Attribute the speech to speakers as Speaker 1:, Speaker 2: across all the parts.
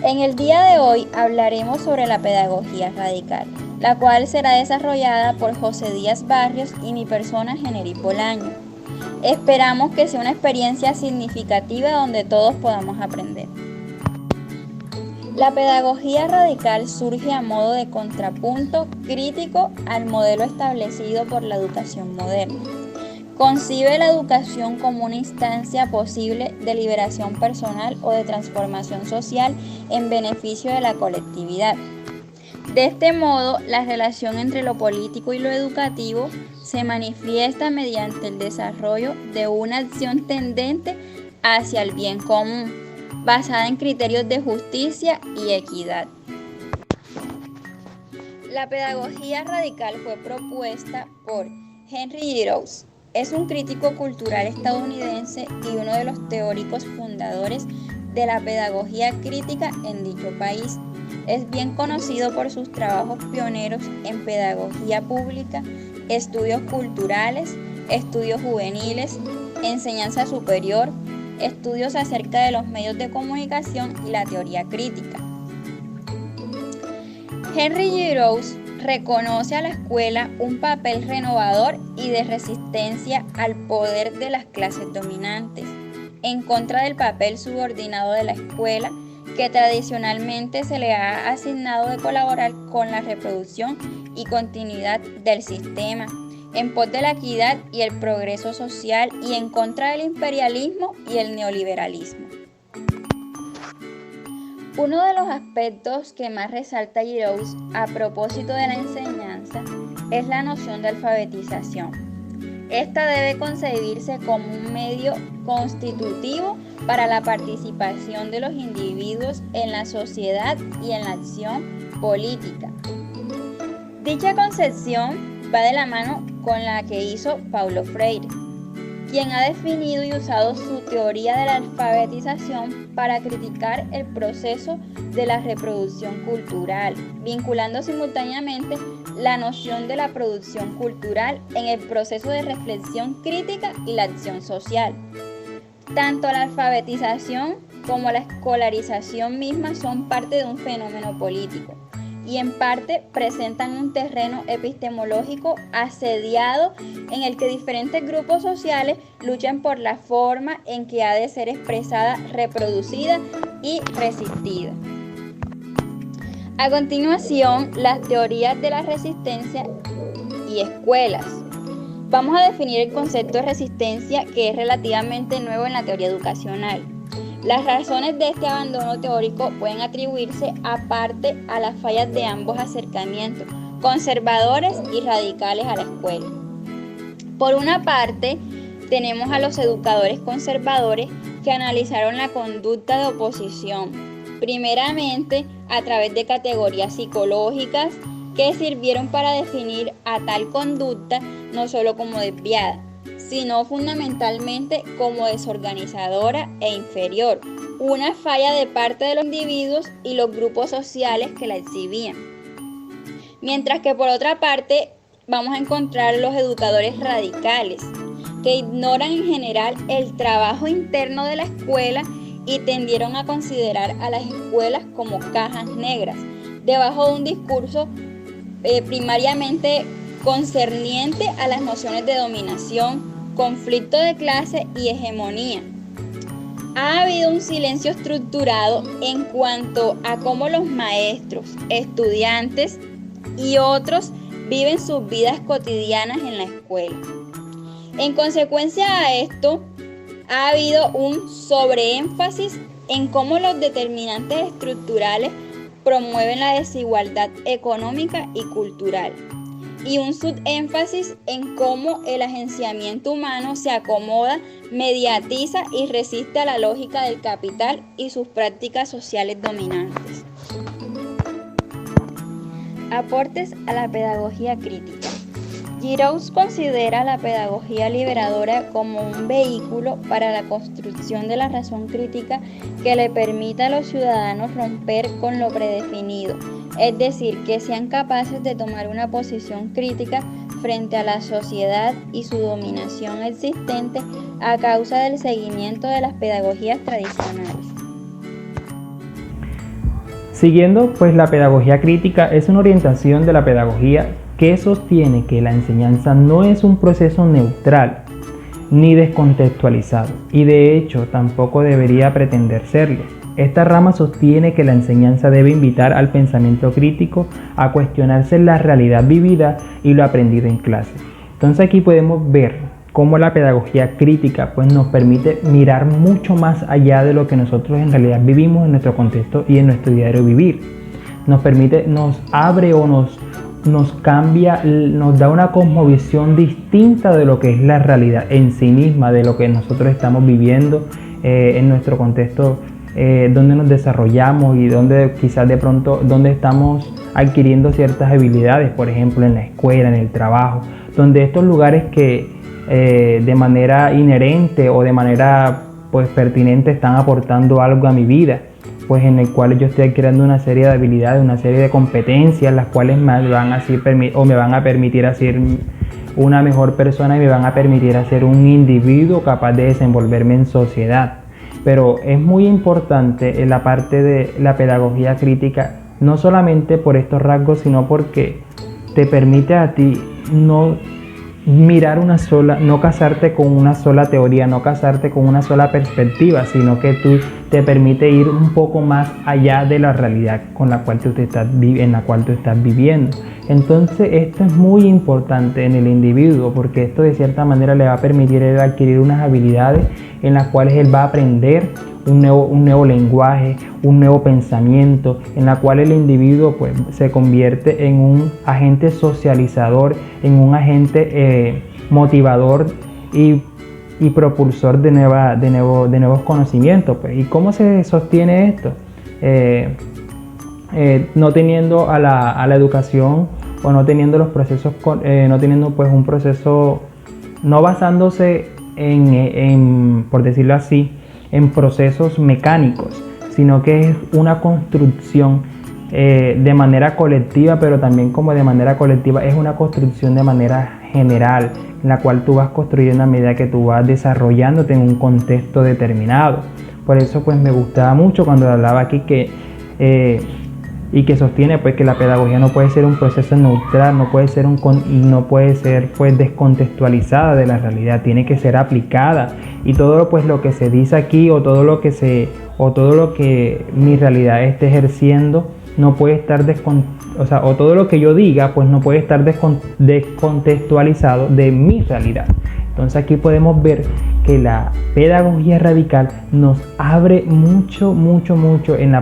Speaker 1: En el día de hoy hablaremos sobre la pedagogía radical, la cual será desarrollada por José Díaz Barrios y mi persona, Genery Bolaño. Esperamos que sea una experiencia significativa donde todos podamos aprender. La pedagogía radical surge a modo de contrapunto crítico al modelo establecido por la educación moderna. Concibe la educación como una instancia posible de liberación personal o de transformación social en beneficio de la colectividad. De este modo, la relación entre lo político y lo educativo se manifiesta mediante el desarrollo de una acción tendente hacia el bien común, basada en criterios de justicia y equidad. La pedagogía radical fue propuesta por Henry Giroux. Es un crítico cultural estadounidense y uno de los teóricos fundadores de la pedagogía crítica en dicho país. Es bien conocido por sus trabajos pioneros en pedagogía pública, estudios culturales, estudios juveniles, enseñanza superior, estudios acerca de los medios de comunicación y la teoría crítica. Henry Giroux reconoce a la escuela un papel renovador y de resistencia al poder de las clases dominantes, en contra del papel subordinado de la escuela que tradicionalmente se le ha asignado de colaborar con la reproducción y continuidad del sistema, en pos de la equidad y el progreso social y en contra del imperialismo y el neoliberalismo. Uno de los aspectos que más resalta Giroux a propósito de la enseñanza es la noción de alfabetización. Esta debe concebirse como un medio constitutivo para la participación de los individuos en la sociedad y en la acción política. Dicha concepción va de la mano con la que hizo Paulo Freire, quien ha definido y usado su teoría de la alfabetización para criticar el proceso de la reproducción cultural, vinculando simultáneamente la noción de la producción cultural en el proceso de reflexión crítica y la acción social. Tanto la alfabetización como la escolarización misma son parte de un fenómeno político y en parte presentan un terreno epistemológico asediado en el que diferentes grupos sociales luchan por la forma en que ha de ser expresada, reproducida y resistida. A continuación, las teorías de la resistencia y escuelas. Vamos a definir el concepto de resistencia, que es relativamente nuevo en la teoría educacional. Las razones de este abandono teórico pueden atribuirse aparte a las fallas de ambos acercamientos, conservadores y radicales a la escuela. Por una parte, tenemos a los educadores conservadores que analizaron la conducta de oposición, primeramente a través de categorías psicológicas que sirvieron para definir a tal conducta no solo como desviada, sino fundamentalmente como desorganizadora e inferior, una falla de parte de los individuos y los grupos sociales que la exhibían. Mientras que por otra parte vamos a encontrar los educadores radicales, que ignoran en general el trabajo interno de la escuela y tendieron a considerar a las escuelas como cajas negras, debajo de un discurso primariamente concerniente a las nociones de dominación, conflicto de clase y hegemonía. Ha habido un silencio estructurado en cuanto a cómo los maestros, estudiantes y otros viven sus vidas cotidianas en la escuela. En consecuencia a esto, ha habido un sobreénfasis en cómo los determinantes estructurales promueven la desigualdad económica y cultural, y un subénfasis en cómo el agenciamiento humano se acomoda, mediatiza y resiste a la lógica del capital y sus prácticas sociales dominantes. Aportes a la pedagogía crítica. Giroux considera la pedagogía liberadora como un vehículo para la construcción de la razón crítica que le permita a los ciudadanos romper con lo predefinido, es decir, que sean capaces de tomar una posición crítica frente a la sociedad y su dominación existente a causa del seguimiento de las pedagogías tradicionales.
Speaker 2: Siguiendo, pues la pedagogía crítica es una orientación de la pedagogía que sostiene que la enseñanza no es un proceso neutral ni descontextualizado, y de hecho tampoco debería pretender serlo. Esta rama sostiene que la enseñanza debe invitar al pensamiento crítico a cuestionarse la realidad vivida y lo aprendido en clase. Entonces aquí podemos ver cómo la pedagogía crítica pues nos permite mirar mucho más allá de lo que nosotros en realidad vivimos en nuestro contexto y en nuestro diario vivir. Nos abre o nos cambia, nos da una cosmovisión distinta de lo que es la realidad en sí misma, de lo que nosotros estamos viviendo en nuestro contexto, donde nos desarrollamos y donde quizás de pronto donde estamos adquiriendo ciertas habilidades, por ejemplo en la escuela, en el trabajo, donde estos lugares que de manera inherente o de manera pues pertinente están aportando algo a mi vida, pues en el cual yo estoy adquiriendo una serie de habilidades, una serie de competencias, las cuales me van a permitir ser una mejor persona y me van a permitir ser un individuo capaz de desenvolverme en sociedad. Pero es muy importante en la parte de la pedagogía crítica, no solamente por estos rasgos, sino porque te permite a ti no casarte con una sola teoría, no casarte con una sola perspectiva, sino que tú te permite ir un poco más allá de la realidad en la cual tú estás viviendo. Entonces esto es muy importante en el individuo, porque esto de cierta manera le va a permitir adquirir unas habilidades en las cuales él va a aprender un nuevo lenguaje, un nuevo pensamiento, en la cual el individuo pues, se convierte en un agente socializador, en un agente motivador y propulsor de nuevos conocimientos. Pues. ¿Y cómo se sostiene esto? No teniendo a la educación o no teniendo los procesos, no teniendo pues un proceso, no basándose por decirlo así, en procesos mecánicos, sino que es una construcción de manera colectiva, pero también como de manera colectiva es una construcción de manera general, en la cual tú vas construyendo a medida que tú vas desarrollándote en un contexto determinado. Por eso pues me gustaba mucho cuando hablaba aquí que sostiene pues que la pedagogía no puede ser un proceso neutral, no puede ser pues descontextualizada de la realidad, tiene que ser aplicada, y todo pues lo que se dice aquí o todo lo que mi realidad esté ejerciendo no puede estar o todo lo que yo diga pues no puede estar descontextualizado de mi realidad. Entonces aquí podemos ver que la pedagogía radical nos abre mucho en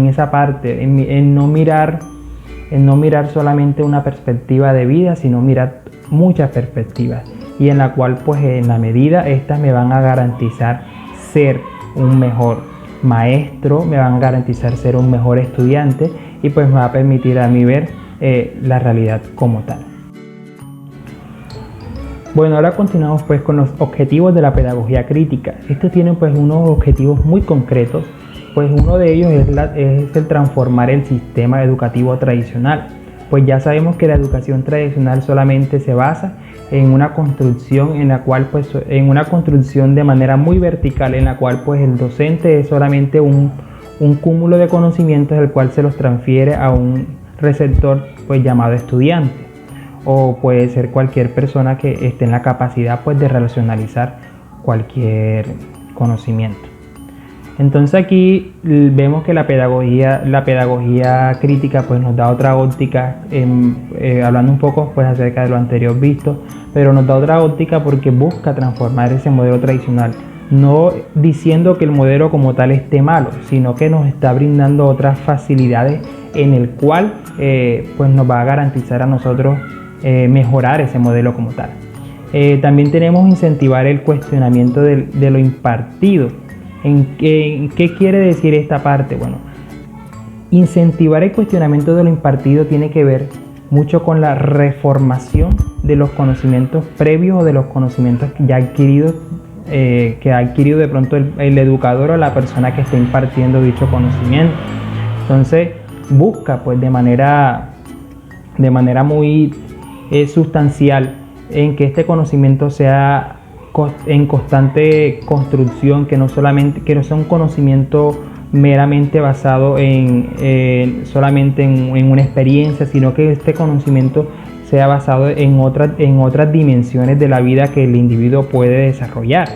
Speaker 2: esa parte, en no mirar solamente una perspectiva de vida, sino mirar muchas perspectivas, y en la cual pues en la medida estas me van a garantizar ser un mejor maestro, me van a garantizar ser un mejor estudiante, y pues me va a permitir a mí ver la realidad como tal. Bueno, ahora continuamos pues con los objetivos de la pedagogía crítica. Estos tienen pues unos objetivos muy concretos, pues uno de ellos es el transformar el sistema educativo tradicional. Pues ya sabemos que la educación tradicional solamente se basa en una construcción en una construcción de manera muy vertical, en la cual pues el docente es solamente un cúmulo de conocimientos el cual se los transfiere a un receptor pues llamado estudiante, o puede ser cualquier persona que esté en la capacidad pues de relacionalizar cualquier conocimiento. Entonces aquí vemos que la pedagogía crítica pues nos da otra óptica, hablando un poco pues acerca de lo anterior visto, pero nos da otra óptica porque busca transformar ese modelo tradicional, no diciendo que el modelo como tal esté malo, sino que nos está brindando otras facilidades en el cual pues nos va a garantizar a nosotros mejorar ese modelo como tal. También tenemos incentivar el cuestionamiento de lo impartido. ¿En qué quiere decir esta parte? Bueno, incentivar el cuestionamiento de lo impartido tiene que ver mucho con la reformación de los conocimientos previos o de los conocimientos ya adquiridos, que ha adquirido de pronto el educador o la persona que está impartiendo dicho conocimiento. Entonces busca pues de manera muy sustancial en que este conocimiento sea en constante construcción, que no sea un conocimiento meramente basado solamente en una experiencia, sino que este conocimiento sea basado en otras dimensiones de la vida que el individuo puede desarrollar.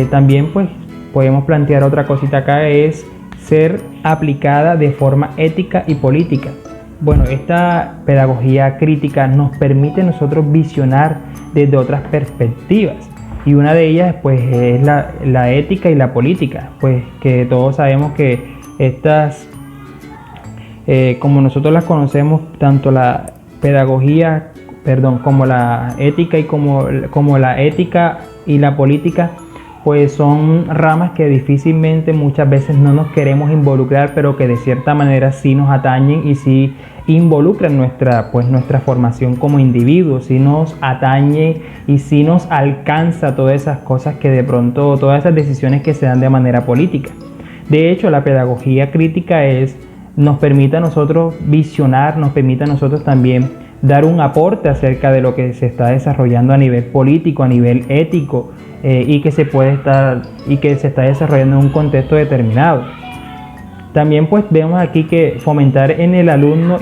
Speaker 2: También pues podemos plantear otra cosita acá, es ser aplicada de forma ética y política. Bueno, esta pedagogía crítica nos permite nosotros visionar desde otras perspectivas, y una de ellas pues es la ética y la política, pues que todos sabemos que estas, como nosotros las conocemos, tanto la pedagogía, como la ética y como la ética y la política, pues son ramas que difícilmente muchas veces no nos queremos involucrar, pero que de cierta manera sí nos atañen y sí involucran nuestra formación como individuos, sí nos atañe y sí nos alcanza todas esas cosas que de pronto, todas esas decisiones que se dan de manera política. De hecho, la pedagogía crítica nos permite a nosotros visionar, nos permite a nosotros también dar un aporte acerca de lo que se está desarrollando a nivel político, a nivel ético, y que se está desarrollando en un contexto determinado. También pues vemos aquí que fomentar en el alumno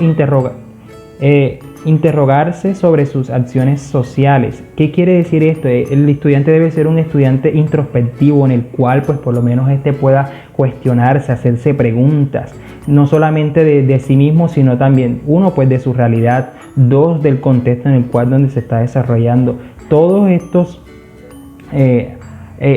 Speaker 2: interrogarse sobre sus acciones sociales. ¿Qué quiere decir esto? El estudiante debe ser un estudiante introspectivo, en el cual pues por lo menos pueda cuestionarse, hacerse preguntas, no solamente de sí mismo, sino también, uno, pues de su realidad, dos, del contexto en el cual donde se está desarrollando. Todos estos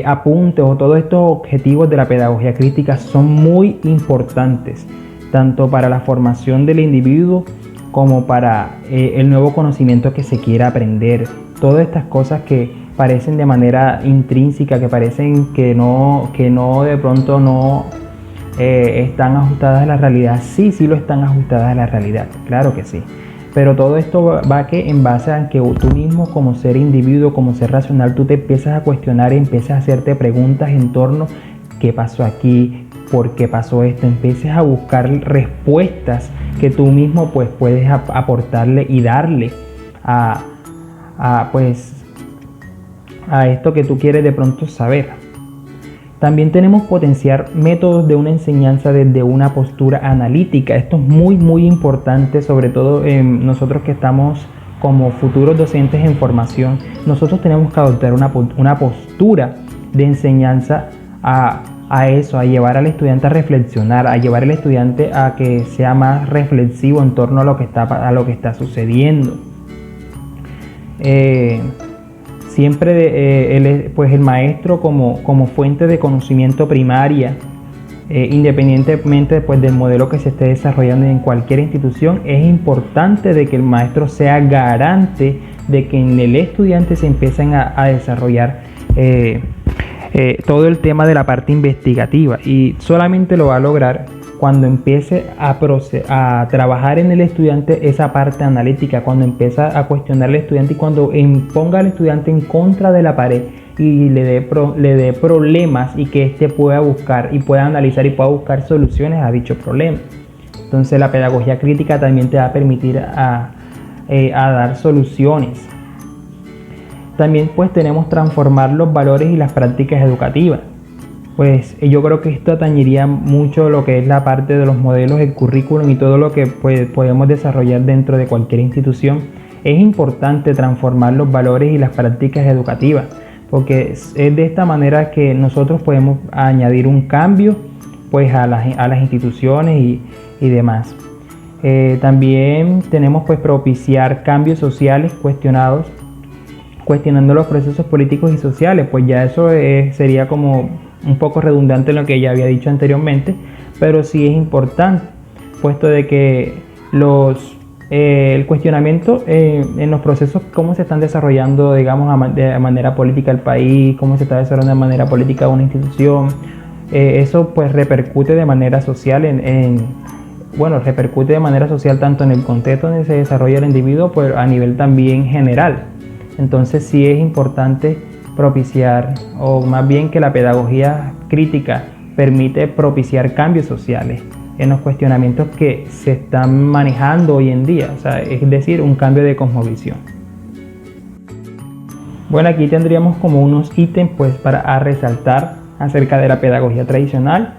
Speaker 2: apuntes o todos estos objetivos de la pedagogía crítica son muy importantes, tanto para la formación del individuo como para el nuevo conocimiento que se quiera aprender. Todas estas cosas que parecen de manera intrínseca, que parecen que no de pronto no están ajustadas a la realidad, sí lo están ajustadas a la realidad, claro que sí. Pero todo esto va en base a que tú mismo, como ser individuo, como ser racional, tú te empiezas a cuestionar y empiezas a hacerte preguntas en torno a qué pasó aquí, por qué pasó esto. Empieces a buscar respuestas que tú mismo pues puedes aportarle y darle a esto que tú quieres de pronto saber. También tenemos potenciar métodos de una enseñanza desde una postura analítica. Esto es muy importante, sobre todo nosotros que estamos como futuros docentes en formación. Nosotros tenemos que adoptar una postura de enseñanza a eso, a llevar al estudiante a reflexionar, a llevar al estudiante a que sea más reflexivo en torno a lo que está sucediendo. Siempre el maestro como fuente de conocimiento primaria, independientemente pues, del modelo que se esté desarrollando en cualquier institución, es importante de que el maestro sea garante de que en el estudiante se empiecen a desarrollar todo el tema de la parte investigativa, y solamente lo va a lograr cuando empiece a trabajar en el estudiante esa parte analítica, cuando empieza a cuestionar al estudiante y cuando ponga al estudiante en contra de la pared y le dé problemas, y que éste pueda buscar y pueda analizar y pueda buscar soluciones a dicho problema. Entonces la pedagogía crítica también te va a permitir a dar soluciones. También pues tenemos transformar los valores y las prácticas educativas. Pues yo creo que esto atañiría mucho lo que es la parte de los modelos, el currículum y todo lo que pues, podemos desarrollar dentro de cualquier institución. Es importante transformar los valores y las prácticas educativas, porque es de esta manera que nosotros podemos añadir un cambio pues, a las instituciones y demás. También tenemos pues propiciar cambios sociales cuestionando los procesos políticos y sociales. Pues ya eso sería como un poco redundante en lo que ya había dicho anteriormente, pero sí es importante, puesto de que el cuestionamiento en los procesos, cómo se están desarrollando, digamos, de manera política el país, cómo se está desarrollando de manera política una institución, eso pues repercute de manera social repercute de manera social tanto en el contexto donde se desarrolla el individuo, pues a nivel también general. Entonces sí es importante propiciar, o más bien que la pedagogía crítica permite propiciar cambios sociales en los cuestionamientos que se están manejando hoy en día, o sea, es decir, un cambio de cosmovisión. Bueno, aquí tendríamos como unos ítems pues para resaltar acerca de la pedagogía tradicional.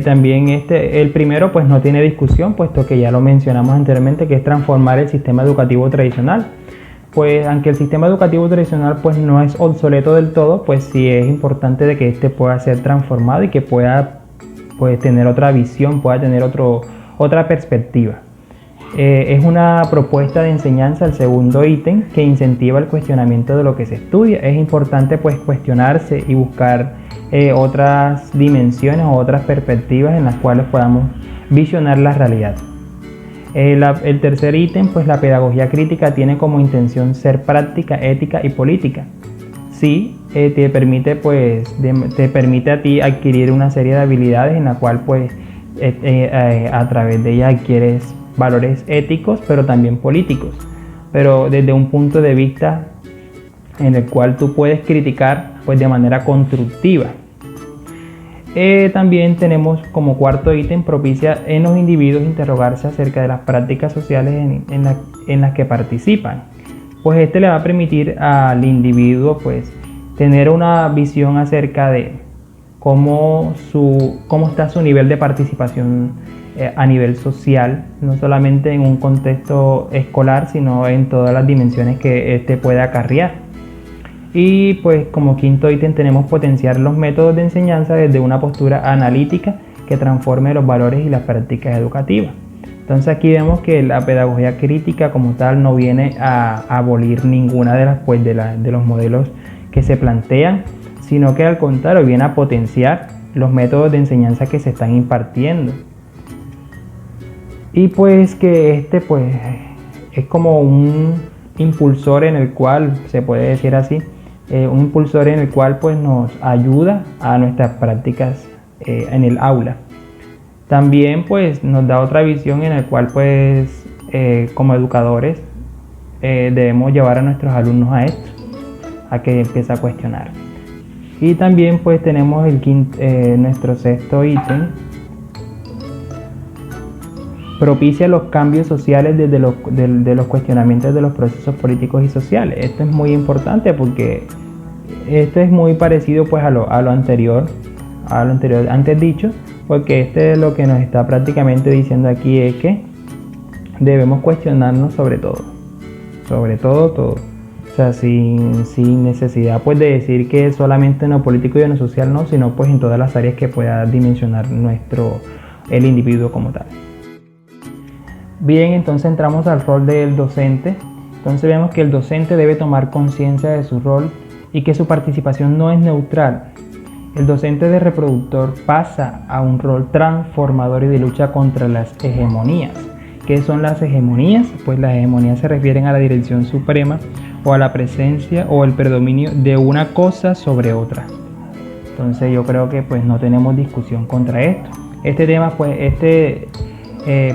Speaker 2: También el primero pues no tiene discusión, puesto que ya lo mencionamos anteriormente, que es transformar el sistema educativo tradicional. Pues aunque el sistema educativo tradicional pues no es obsoleto del todo, pues sí es importante de que este pueda ser transformado y que pueda pues tener otra visión, pueda tener otra perspectiva. Es una propuesta de enseñanza, el segundo ítem, que incentiva el cuestionamiento de lo que se estudia. Es importante pues cuestionarse y buscar otras dimensiones o otras perspectivas en las cuales podamos visionar la realidad. El tercer ítem, pues la pedagogía crítica tiene como intención ser práctica, ética y política. Sí, te permite a ti adquirir una serie de habilidades en la cual pues a través de ella adquieres valores éticos, pero también políticos, pero desde un punto de vista en el cual tú puedes criticar pues de manera constructiva. También tenemos como cuarto ítem, propicia en los individuos interrogarse acerca de las prácticas sociales en las que participan. Pues este le va a permitir al individuo pues tener una visión acerca de cómo está su nivel de participación a nivel social, no solamente en un contexto escolar, sino en todas las dimensiones que este puede acarrear. Y pues como quinto ítem tenemos potenciar los métodos de enseñanza desde una postura analítica que transforme los valores y las prácticas educativas. Entonces aquí vemos que la pedagogía crítica como tal no viene a abolir ninguna de los modelos que se plantean, sino que al contrario viene a potenciar los métodos de enseñanza que se están impartiendo. Y pues que pues es como un impulsor en el cual, se puede decir así, un impulsor en el cual pues nos ayuda a nuestras prácticas en el aula. También pues nos da otra visión en el cual pues como educadores debemos llevar a nuestros alumnos a esto, a que empiece a cuestionar. Y también pues tenemos nuestro sexto ítem, propicia los cambios sociales desde los cuestionamientos de los procesos políticos y sociales. Esto es muy importante porque esto es muy parecido pues a lo anterior antes dicho, porque lo que nos está prácticamente diciendo aquí es que debemos cuestionarnos sobre todo. O sea, sin necesidad pues de decir que solamente en lo político y en lo social no, sino pues en todas las áreas que pueda dimensionar el individuo como tal. Bien, entonces entramos al rol del docente. Entonces vemos que el docente debe tomar conciencia de su rol y que su participación no es neutral. El docente de reproductor pasa a un rol transformador y de lucha contra las hegemonías. ¿Qué son las hegemonías? Pues las hegemonías se refieren a la dirección suprema o a la presencia o el predominio de una cosa sobre otra. Entonces yo creo que pues no tenemos discusión contra esto. Este tema pues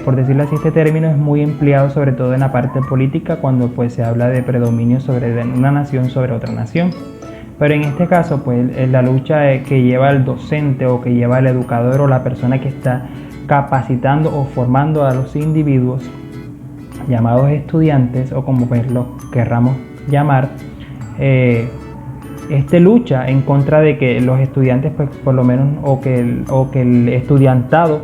Speaker 2: por decirlo así, este término es muy empleado sobre todo en la parte política cuando pues se habla de predominio de una nación sobre otra nación. Pero en este caso pues la lucha que lleva el docente o que lleva el educador o la persona que está capacitando o formando a los individuos llamados estudiantes o como pues los querramos llamar, lucha en contra de que los estudiantes pues por lo menos o que el estudiantado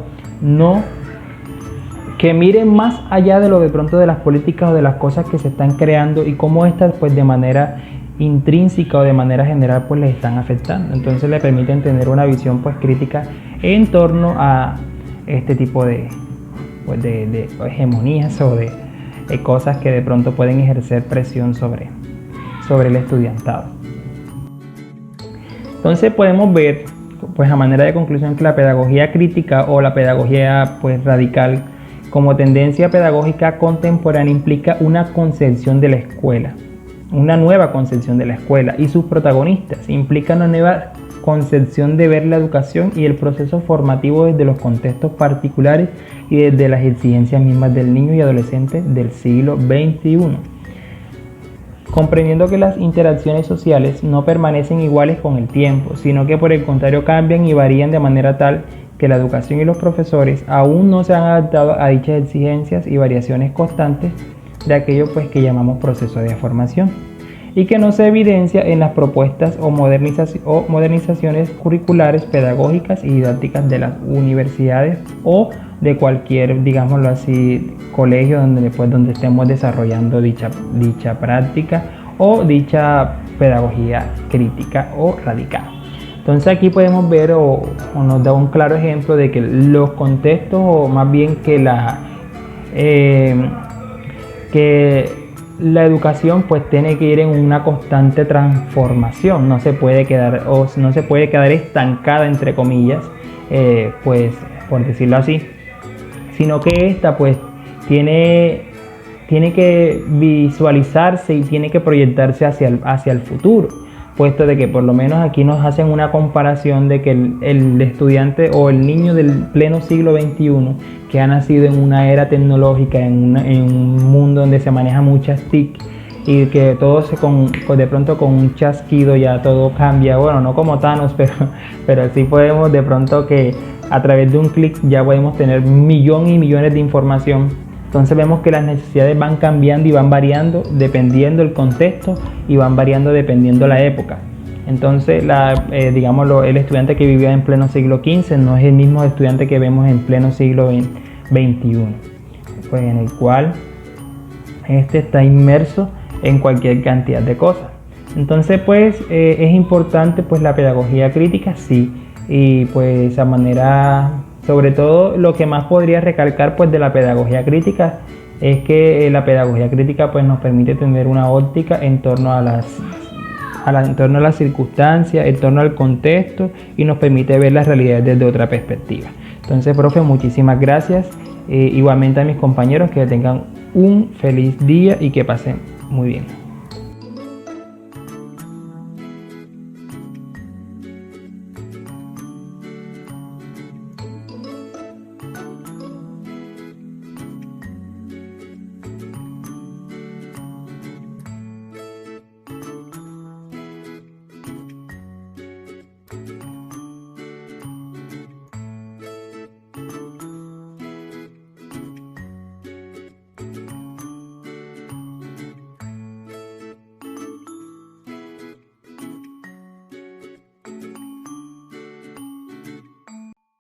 Speaker 2: que miren más allá de lo de pronto de las políticas o de las cosas que se están creando y cómo estas pues de manera intrínseca o de manera general pues les están afectando. Entonces le permiten tener una visión pues crítica en torno a este tipo de hegemonías o de cosas que de pronto pueden ejercer presión sobre el estudiantado. Entonces podemos ver pues a manera de conclusión que la pedagogía crítica o la pedagogía pues radical como tendencia pedagógica contemporánea implica una concepción de la escuela, una nueva concepción de la escuela y sus protagonistas. Implica una nueva concepción de ver la educación y el proceso formativo desde los contextos particulares y desde las exigencias mismas del niño y adolescente del siglo XXI. Comprendiendo que las interacciones sociales no permanecen iguales con el tiempo, sino que por el contrario cambian y varían de manera tal que la educación y los profesores aún no se han adaptado a dichas exigencias y variaciones constantes de aquello pues que llamamos proceso de formación. y que no se evidencia en las propuestas o modernizaciones curriculares, pedagógicas y didácticas de las universidades o de cualquier, digámoslo así, colegio donde estemos desarrollando dicha práctica o dicha pedagogía crítica o radical. Entonces aquí podemos ver o nos da un claro ejemplo de que los contextos, o más bien que la educación pues tiene que ir en una constante transformación, no se puede quedar estancada, entre comillas, pues por decirlo así, sino que esta pues tiene que visualizarse y tiene que proyectarse hacia el futuro, puesto de que por lo menos aquí nos hacen una comparación de que el estudiante o el niño del pleno siglo XXI que ha nacido en una era tecnológica, en un mundo donde se maneja muchas TIC y que todo de pronto con un chasquido ya todo cambia, bueno, no como Thanos, pero sí podemos de pronto que a través de un clic ya podemos tener millones y millones de información. Entonces vemos que las necesidades van cambiando y van variando dependiendo el contexto y van variando dependiendo la época. Entonces, digámoslo, el estudiante que vivía en pleno siglo XV no es el mismo estudiante que vemos en pleno siglo XXI, pues en el cual este está inmerso en cualquier cantidad de cosas. Entonces, pues es importante pues la pedagogía crítica, sí, y pues a manera... Sobre todo lo que más podría recalcar pues de la pedagogía crítica es que la pedagogía crítica pues nos permite tener una óptica en torno a las circunstancias, en torno al contexto, y nos permite ver las realidades desde otra perspectiva. Entonces, profe, muchísimas gracias. Igualmente a mis compañeros, que tengan un feliz día y que pasen muy bien.